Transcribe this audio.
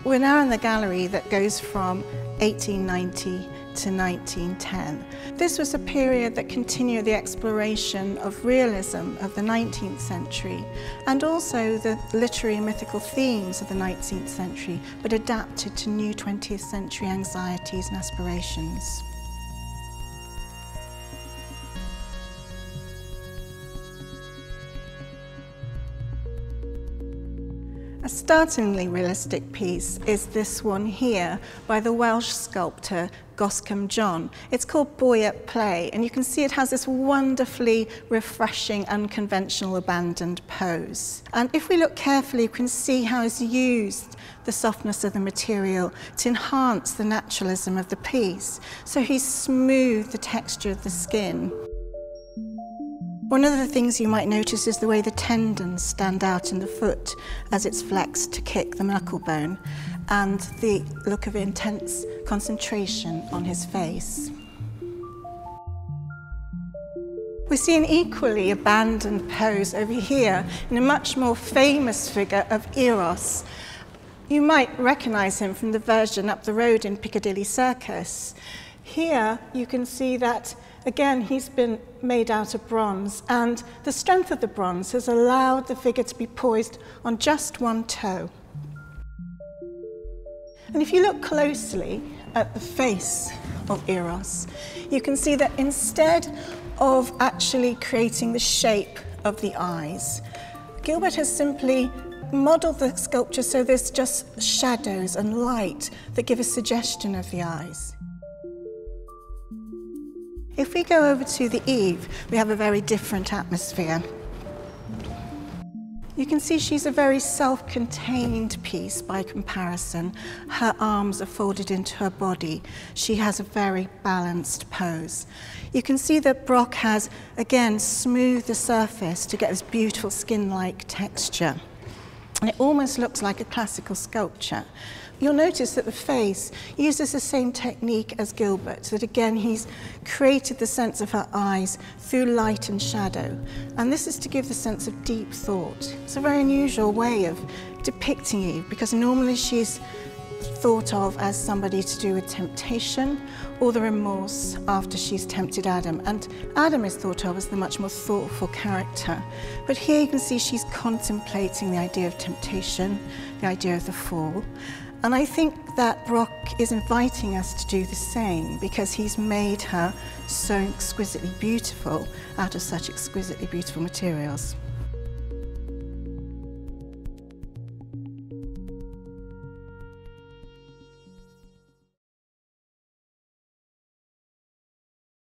We're now in the gallery that goes from 1890 to 1910. This was a period that continued the exploration of realism of the 19th century and also the literary and mythical themes of the 19th century, but adapted to new 20th century anxieties and aspirations. A startlingly realistic piece is this one here by the Welsh sculptor Dascomb John. It's called Boy at Play, and you can see it has this wonderfully refreshing, unconventional, abandoned pose. And if we look carefully, you can see how he's used the softness of the material to enhance the naturalism of the piece. So he's smoothed the texture of the skin. One of the things you might notice is the way the tendons stand out in the foot as it's flexed to kick the knuckle bone, and the look of intense concentration on his face. We see an equally abandoned pose over here in a much more famous figure of Eros. You might recognise him from the version up the road in Piccadilly Circus. Here you can see that again, he's been made out of bronze, and the strength of the bronze has allowed the figure to be poised on just one toe. And if you look closely at the face of Eros, you can see that instead of actually creating the shape of the eyes, Gilbert has simply modelled the sculpture so there's just shadows and light that give a suggestion of the eyes. If we go over to the Yves, we have a very different atmosphere. You can see she's a very self-contained piece by comparison. Her arms are folded into her body. She has a very balanced pose. You can see that Brock has, again, smoothed the surface to get this beautiful skin-like texture. And it almost looks like a classical sculpture. You'll notice that the face uses the same technique as Gilbert, that again he's created the sense of her eyes through light and shadow. And this is to give the sense of deep thought. It's a very unusual way of depicting Eve, because normally she's thought of as somebody to do with temptation or the remorse after she's tempted Adam. And Adam is thought of as the much more thoughtful character. But here you can see she's contemplating the idea of temptation, the idea of the fall. And I think that Brock is inviting us to do the same, because he's made her so exquisitely beautiful out of such exquisitely beautiful materials.